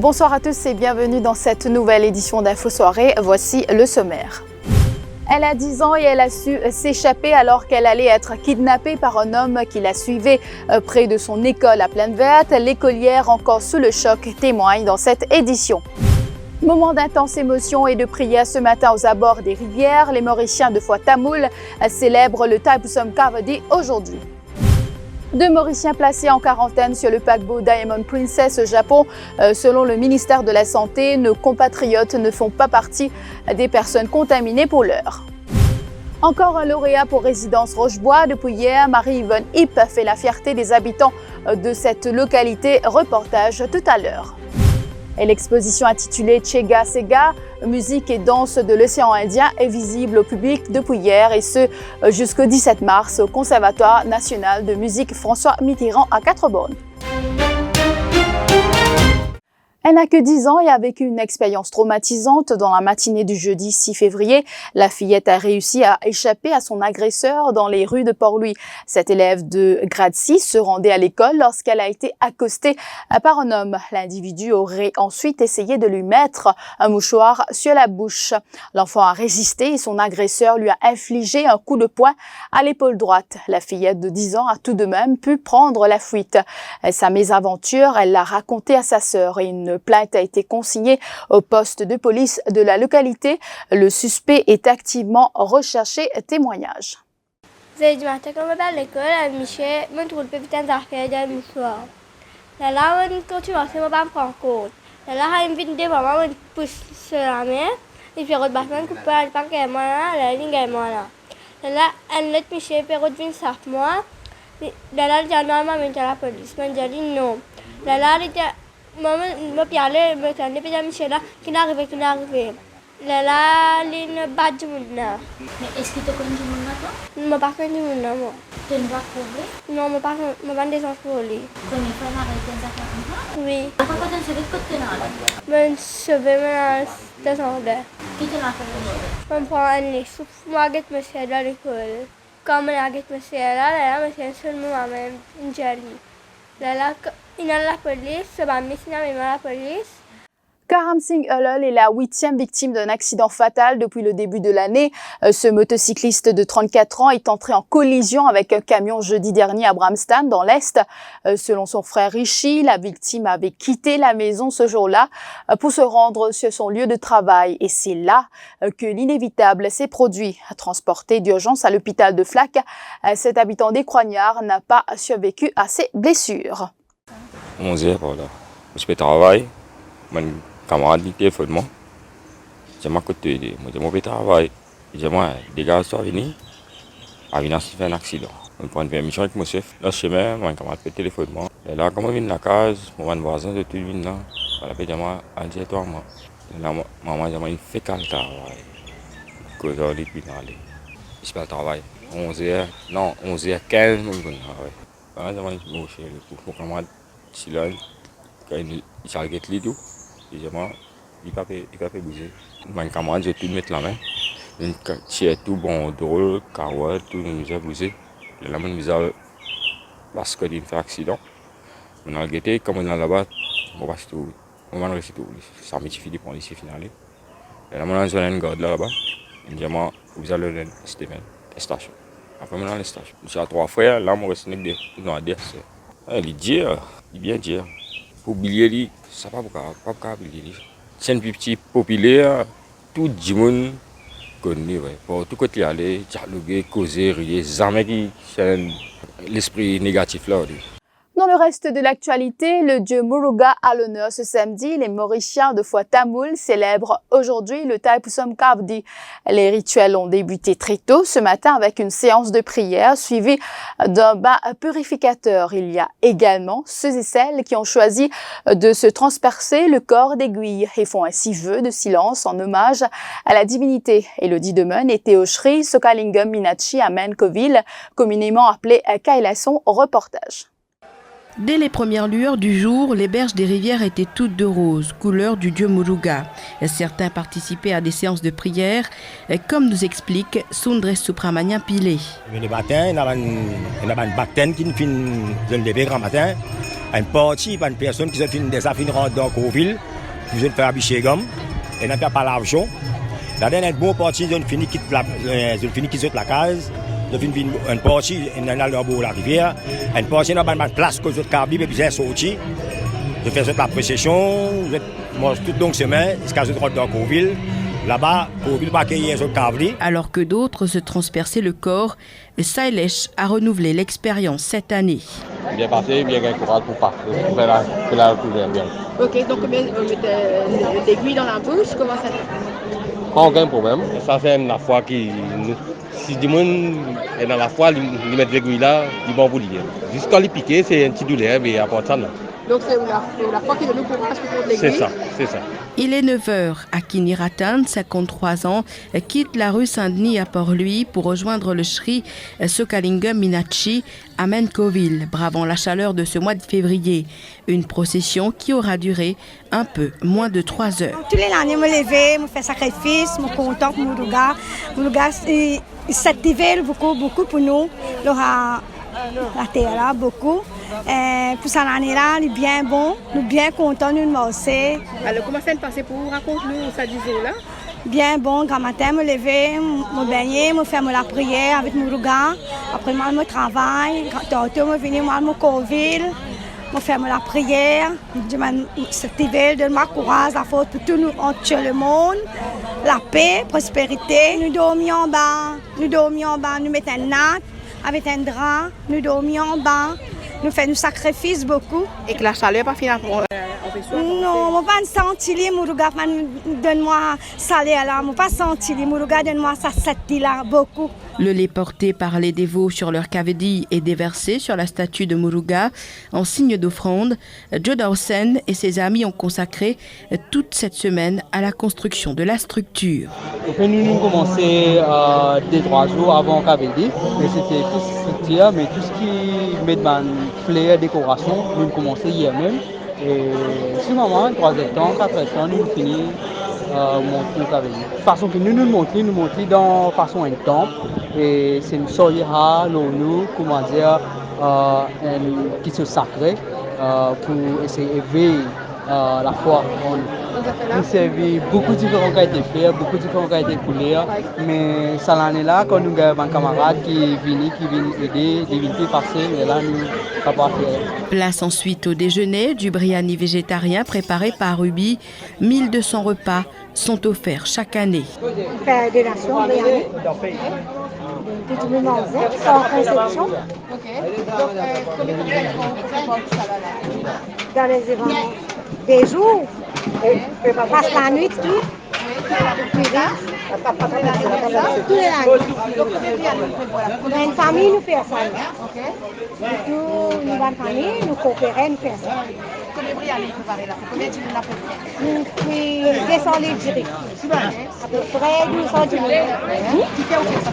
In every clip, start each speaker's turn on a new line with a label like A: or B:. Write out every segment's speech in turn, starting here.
A: Bonsoir à tous et bienvenue dans cette nouvelle édition d'Info Soirée. Voici le sommaire. Elle a 10 ans et elle a su s'échapper alors qu'elle allait être kidnappée par un homme qui la suivait près de son école à Plaine-Verte. L'écolière, encore sous le choc, témoigne dans cette édition. Moment d'intense émotion et de prière ce matin aux abords des rivières. Les Mauriciens de foi tamoul célèbrent le Thaipusam Kavadi aujourd'hui. 2 Mauriciens placés en quarantaine sur le paquebot Diamond Princess au Japon. Selon le ministère de la Santé, nos compatriotes ne font pas partie des personnes contaminées pour l'heure. Encore un lauréat pour Résidence Rochebois. Depuis hier, Marie-Yvonne Hipp fait la fierté des habitants de cette localité. Reportage tout à l'heure. Et l'exposition intitulée Chega Sega, musique et danse de l'océan Indien, est visible au public depuis hier et ce jusqu'au 17 mars au Conservatoire national de musique François Mitterrand à Quatre-Bornes. Elle n'a que 10 ans et a vécu une expérience traumatisante. Dans la matinée du jeudi 6 février, la fillette a réussi à échapper à son agresseur dans les rues de Port-Louis. Cette élève de grade 6 se rendait à l'école lorsqu'elle a été accostée par un homme. L'individu aurait ensuite essayé de lui mettre un mouchoir sur la bouche. L'enfant a résisté et son agresseur lui a infligé un coup de poing à l'épaule droite. La fillette de 10 ans a tout de même pu prendre la fuite. Sa mésaventure, elle l'a racontée à sa sœur et une plainte a été consignée au poste de police de la localité. Le suspect est activement recherché. Témoignage.
B: زي جماعتك ما بالك میشه من طول ببتن ضحكه در میشوا لالا من کوچی واسه ما بام کانکور لالا هم بین ده ماما من پوش سرامه يفيقود بحثنا كبار بانك يمانا لالين جايمانا لالا أنلت میشه بيقود بين صف ما لالا جانوار ما من جرا پلیس من جالين نوم لالا رجع ماما ما بيعلى مكان بيجا میشه لا كناغي لالا لين بعد منا
C: Est-ce que tu connais mon nom?
B: ما بحثنا منا ما
C: Tu ne vas trouver?
B: non ما بندي صف بولي
C: Connais pas la réponse à
B: oui
C: Apa kau dan sebut kau kenal?
B: من شبه من تسعودة
C: Kita nak kau.
B: من فاني شوف ما قلت مسيرة لكل كامل قلت مسيرة لا مسيرة سلمو ماما نجاري لا إن الله بوليس سبعة مسنا من الله بوليس.
A: Karam Singh Ulul est la 8e victime d'un accident fatal depuis le début de l'année. Ce motocycliste de 34 ans est entré en collision avec un camion jeudi dernier à Bramstan, dans l'Est. Selon son frère Rishi, la victime avait quitté la maison ce jour-là pour se rendre sur son lieu de travail. Et c'est là que l'inévitable s'est produit. Transporté d'urgence à l'hôpital de Flac, cet habitant des Croignards n'a pas survécu à ses blessures.
D: 11h, voilà. Je fais travail. Mon camarade dit téléphone. Je m'ai côté, moi je fais travail. Je m'ai des gars sont venus. À venir s'il fait un accident. On prend une permission avec mon chef. Dans le chemin, mon camarade fait téléphone. Et là, comme on vient de la case, mon voisin de tout le monde là. Voilà, puis moi, Alger toi moi. Là, maman j'ai fait qu'un travail. Que j'ai dit puis aller. Je fais le travail. 11h, non, 11h15, mon travail. Voilà, j'ai mon chef, mon camarade, Silon. Quand il s'arrête les tout, il ne peut pas bouger. Mon camarade, j'ai tout mettre la main. Il tire tout bon, drôle, carotte, tout nous a bougé. La main nous a parce qu'il a fait un accident. On a guetté, comme on est là-bas, on va tout. On va rester tout. Ça m'a fait des policiers finales. Et là, on a un garde là-bas. Il dit, vous allez le station. Après, on a la station. J'ai 3 frères, là, on reste avec des. Il dit, il bien dire. Pour oublier, ça ne va pas oublier. C'est un petit populaire, tout le monde connaît. Pour tout côté aller, dialoguer, causer, rire, jamais qui c'est l'esprit négatif là.
A: Dans le reste de l'actualité, le dieu Muruga a l'honneur ce samedi. Les Mauriciens de foi tamoul célèbrent aujourd'hui le Thaipusam Kavadi. Les rituels ont débuté très tôt ce matin avec une séance de prière suivie d'un bain purificateur. Il y a également ceux et celles qui ont choisi de se transpercer le corps d'aiguille et font ainsi vœu de silence en hommage à la divinité. Elodie Demen était au Sri Sokalingam Minachi à Menkoville, communément appelé Kailason. Reportage.
E: Dès les premières lueurs du jour, les berges des rivières étaient toutes de rose, couleur du dieu Muruga. Certains participaient à des séances de prière, comme nous explique Sundres Supramanian Pillay.
F: Le matin, il y a une bactère qui nous fait lever grand matin. Une partie, une personne qui sont des affaires rentrent dans Coville, qui ont fait habiter gomme, et n'a pas l'argent. La dernière bonne partie, ils ont fini quitter la case. Une partie, ils ont allé au la rivière. Une partie, ils ont une place que les autres cabis, puis ils sont sortis. Ils font la procession, ils mangent toute longue semaine, jusqu'à ce qu'ils rentrent dans Coville. Là-bas, Coville va accueillir les autres cabis.
E: Alors que d'autres se transperçaient le corps, Sailesh a renouvelé l'expérience cette année.
G: Bien passé, bien gagné courage pour faire la recouvrir bien.
H: Ok, donc combien on met l'aiguille dans la bouche, comment ça fait?
G: Pas aucun problème. Ça c'est la foi qui... Si du monde est dans la foi, ils mettent l'aiguille là, ils vont vous lire. Jusqu'à les piquer, c'est un petit douleur, mais à part ça, non.
H: Donc c'est la foi qui donne le courage pour l'aiguille?
G: C'est ça.
E: Il est 9h. Akini Ratan, 53 ans, quitte la rue Saint-Denis à Port-Louis pour rejoindre le Sri Sokalingam Minachi à Mencoville, bravant la chaleur de ce mois de février. Une procession qui aura duré un peu moins de 3 heures.
I: Tous les années, je me levais, je fais sacrifice, je suis content pour Mourouga. Mourouga, s'active beaucoup pour nous. La terre là, beaucoup. Pour cette année-là, on est bien bon, nous bien contents, nous marcher.
H: Alors, comment ça se passe pour vous? Raconte-nous ça du jour là.
I: Bien bon, grand matin, me lever, me baigner, me faire la prière avec Mourouga. Après, moi, je travaille. Tantôt, je viens à Coville, me faire la prière. Je me donne-moi courage, la faute pour tout le monde. La paix, prospérité. Nous dormions en bas, nous mettons un natte avec un drap, nous dormions en bas. Nous faisons sacrifices beaucoup.
H: Et que la chaleur pas finir pour
I: non, je ne pas sentir les Mourouga, donne-moi salaire là, je ne pas sentir les Mourouga, donne-moi ça là beaucoup.
E: Le lait porté par les dévots sur leur cavedi est déversé sur la statue de Mourouga en signe d'offrande. Joe Dawson et ses amis ont consacré toute cette semaine à la construction de la structure.
J: Nous avons commencé 2-3 jours avant le cavedi, mais c'était toute structure, mais tout ce qui met dans fleurs, décoration, nous avons commencé hier même. Et ce moment, 3 temps, 4 temps, nous avons fini monter le cavedi. De façon que nous montrons dans façon un temple. Et c'est une soya, l'onu, comment dire, qui se sacré pour essayer d'éveiller la foi. Nous servons beaucoup de différents cas de faire, beaucoup de différents cas de couleurs, mais ça l'année là, quand nous avons un camarade qui vient aider, qui vient passer, mais là nous ne pas faire.
E: Place ensuite au déjeuner du biryani végétarien préparé par Ruby. 1200 repas sont offerts chaque année.
I: Faire des nations, biryani. Tout le monde sans réception.
H: Ok. Donc, combien de temps ça là?
I: Dans les événements. Des jours. Passe la nuit, tout. Tous les années. Une famille nous fait ça. Nous, une famille, nous coopérons, nous faisons ça.
H: Combien de biryani préparé là? Combien de temps
I: nous fait 200 litres de riz. À peu près 200 litres.
H: Qui fait aussi ça?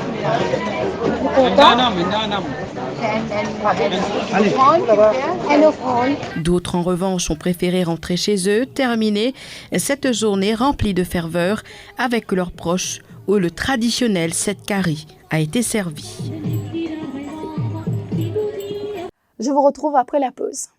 E: D'autres en revanche ont préféré rentrer chez eux, terminer cette journée remplie de ferveur avec leurs proches où le traditionnel set curry a été servi.
A: Je vous retrouve après la pause.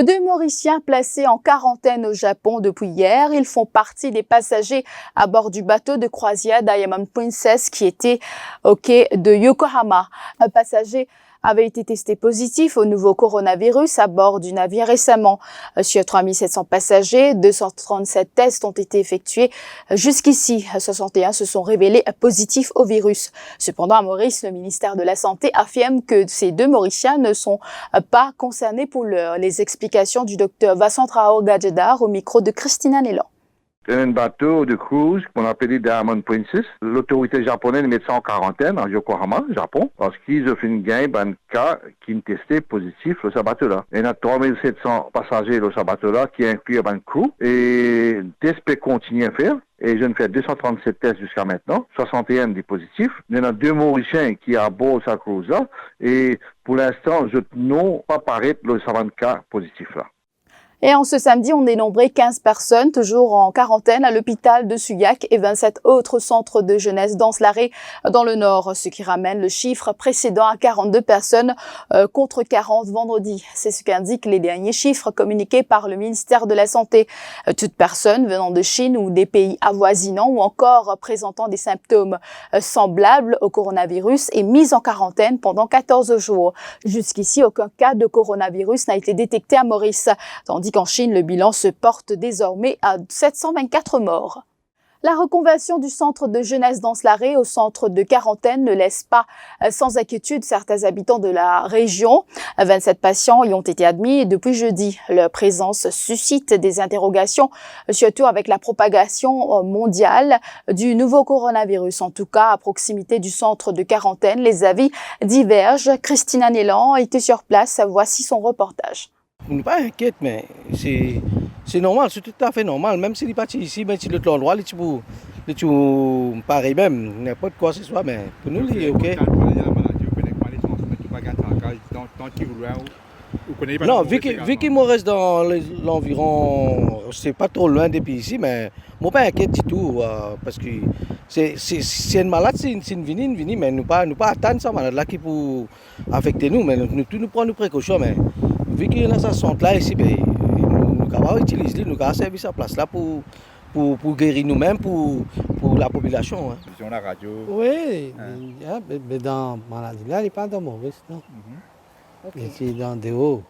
A: Deux Mauriciens placés en quarantaine au Japon depuis hier. Ils font partie des passagers à bord du bateau de croisière Diamond Princess qui était au quai de Yokohama. Un passager avait été testé positif au nouveau coronavirus à bord du navire récemment. Sur 3700 passagers, 237 tests ont été effectués jusqu'ici. 61 se sont révélés positifs au virus. Cependant, à Maurice, le ministère de la Santé affirme que ces deux Mauriciens ne sont pas concernés pour l'heure. Les explications du docteur Vincent Traoré Gadjedar au micro de Christina Nélan.
K: Un bateau de cruise qu'on appelait Diamond Princess. L'autorité japonaise met ça en quarantaine à Yokohama, Japon, parce qu'ils ont fait une gain d'un cas qui est testé positif sur ce bateau-là. Il y a 3700 passagers sur ce bateau-là qui inclut un crew et le test peut continuer à faire. et je ne fais 237 tests jusqu'à maintenant, 61 des positifs. Il y en a 2 Mauriciens qui abordent sa cause là, et pour l'instant, je n'ai pas paraître le 50 cas positifs là.
A: Et en ce samedi, on dénombrait 15 personnes toujours en quarantaine à l'hôpital de Suyac et 27 autres centres de jeunesse d'Anse-Larrey dans le Nord, ce qui ramène le chiffre précédent à 42 personnes contre 40 vendredi. C'est ce qu'indiquent les derniers chiffres communiqués par le ministère de la Santé. Toute personne venant de Chine ou des pays avoisinants ou encore présentant des symptômes semblables au coronavirus est mise en quarantaine pendant 14 jours. Jusqu'ici, aucun cas de coronavirus n'a été détecté à Maurice, tandis qu'en Chine, le bilan se porte désormais à 724 morts. La reconversion du centre de jeunesse d'Anse-Larrey au centre de quarantaine ne laisse pas sans inquiétude certains habitants de la région. 27 patients y ont été admis depuis jeudi. Leur présence suscite des interrogations, surtout avec la propagation mondiale du nouveau coronavirus. En tout cas, à proximité du centre de quarantaine, les avis divergent. Christina Nélan était sur place. Voici son reportage.
L: On n'est pas inquiète, mais c'est normal, c'est tout à fait normal. Même s'il est parti ici, même si l'autre endroit, il est pareil même, n'importe quoi ce soit, mais pour nous, il est OK. Non, vu qu'il me reste dans l'environ, c'est pas trop loin depuis ici, mais je ne suis pas inquiet du tout, parce que c'est une malade, c'est une venue, mais nous pas attendre ça malade là qui peut affecter nous, mais nous prenons nos précautions, mais vu qu'il y a ce centre-là ici, nous avons utilisé, nous avons servi sa place là pour guérir nous-mêmes, pour la population.
M: Sur la radio.
N: Oui, mais dans la maladie là, il n'est pas dans Maurice, non. C'est dans des hauts.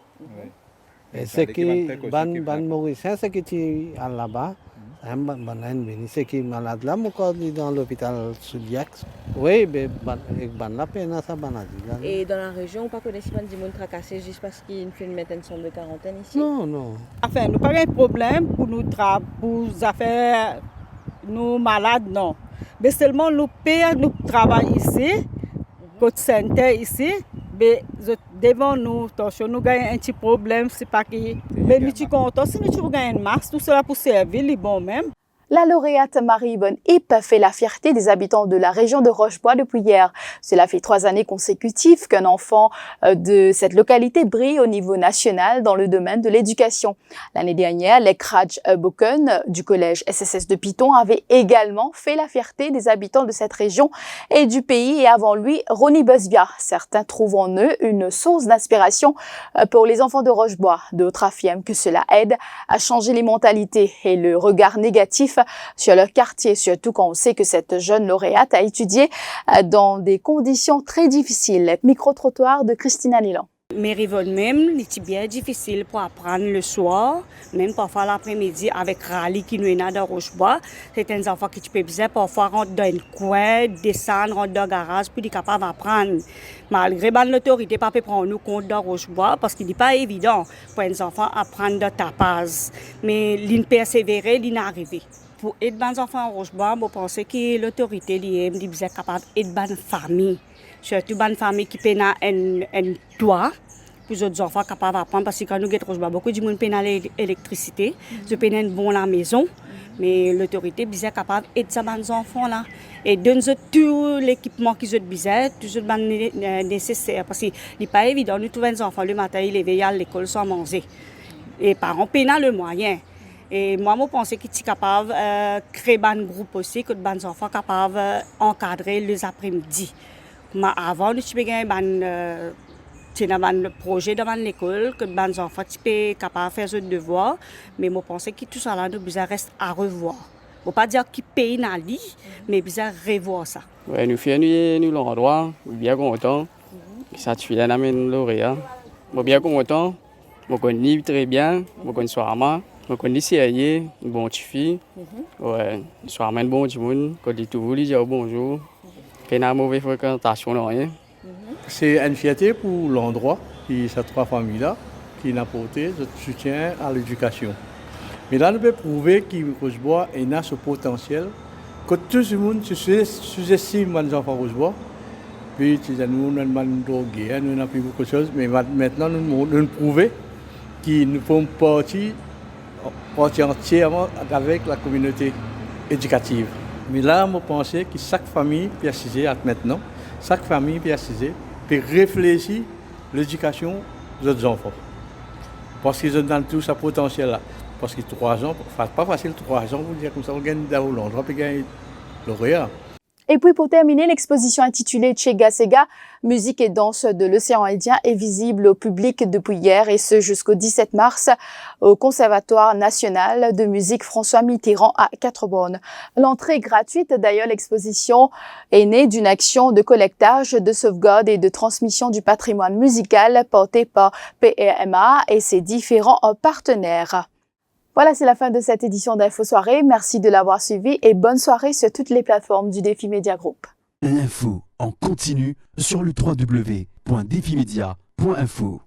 N: Et ce qui ban Mauricien, ce qui est là-bas, c'est qui est malade là, mon corps est dans l'hôpital Suyac. Oui, mais ban la peine à sa maladie.
O: Et dans la région, on ne connaît pas des gens tracassés juste parce qu'il y a une firme de centre de quarantaine ici?
N: Non, non.
P: Enfin, nous n'avons pas de problème pour nous affaires, nous malades, non. Mais seulement nous payons, nous travaillons ici, côté santé ici. Mais devant nous, nous avons un petit problème, c'est pas que. Mais nous sommes contents, si nous avons un masque, tout cela pour servir les bons même.
A: La lauréate Marie-Yvonne Hipp fait la fierté des habitants de la région de Rochebois depuis hier. Cela fait 3 années consécutives qu'un enfant de cette localité brille au niveau national dans le domaine de l'éducation. L'année dernière, Lekraj Boken du collège SSS de Piton avait également fait la fierté des habitants de cette région et du pays, et avant lui, Ronnie Busbia. Certains trouvent en eux une source d'inspiration pour les enfants de Rochebois. D'autres affirment que cela aide à changer les mentalités et le regard négatif sur leur quartier, surtout quand on sait que cette jeune lauréate a étudié dans des conditions très difficiles. Micro-trottoir de Christina Nélan.
P: Marie-Yvonne même, c'est bien difficile pour apprendre le soir, même parfois l'après-midi avec Rally qui nous est dans Rochebois. C'est un enfant qui peut bien parfois rentrer dans un coin, descendre, rentrer dans le garage, puis il est capable d'apprendre. Malgré l'autorité, pas peut prendre nous compte dans Rochebois parce qu'il n'est pas évident pour un enfant apprendre de tapage. Mais il persévérer, il est arrivé. Pour aider les enfants à Rochebois, je pense que l'autorité est capable d'aider les familles. Surtout les familles qui ont un toit pour les autres enfants capables d'apprendre. Parce que quand nous avons Rochebois, beaucoup de gens ont l'électricité, ils ont une bonne la maison. Mais l'autorité est capable d'aider ces enfants-là. Et donner tout l'équipement qu'ils ont besoin, tout ce nécessaire. Parce que ce n'est pas évident. Nous trouvons les enfants le matin, ils veillent à l'école sans manger. Et les parents peinent le moyen. Et moi, je pense qu'ils sont capables de créer un groupe aussi, que les enfants sont capables d'encadrer les après-midi. Avant, nous avons un projet devant l'école, que les enfants sont capables de faire leurs devoirs. Mais je pense que tout ça, nous reste à revoir. Il ne faut pas dire qu'ils payent dans la vie, mais nous revoir ça.
Q: Ouais, nous faisons l'endroit, bien content. Ça te fait un lauréat. Bien content, je connais très bien, je connais Soirama. Je connais une bonne fille. Ouais, je suis un bon monde. Quand il tout dit bonjour. Il y a une mauvaise fréquentation.
N: C'est une fierté pour l'endroit, et ces 3 familles-là, qui ont apporté ce soutien à l'éducation. Mais là, nous pouvons prouver que Rochebois a ce potentiel, que tout le monde sous-estime les enfants Rochebois. Puis, nous avons drogué, nous avons fait beaucoup de choses, mais maintenant, nous prouvons qu'ils nous font partie entièrement avec la communauté. éducative. Mais là, je pensais que chaque famille peut assister maintenant, chaque famille peut assister, peut réfléchir l'éducation des autres enfants. Parce qu'ils ont dans tout ce potentiel-là. Parce que 3 ans, pas facile 3 ans, vous dire comme ça, on gagne d'Aoulon, on peut gagner lauréat.
A: Et puis pour terminer, l'exposition intitulée Chega Sega, musique et danse de l'océan Indien est visible au public depuis hier et ce jusqu'au 17 mars au Conservatoire national de musique François Mitterrand à Quatre-Bornes. L'entrée est gratuite. D'ailleurs, l'exposition est née d'une action de collectage, de sauvegarde et de transmission du patrimoine musical portée par PRMA et ses différents partenaires. Voilà, c'est la fin de cette édition d'Info Soirée. Merci de l'avoir suivi et bonne soirée sur toutes les plateformes du Défi Média Group.
M: L'info en continu sur le www.defimedia.info.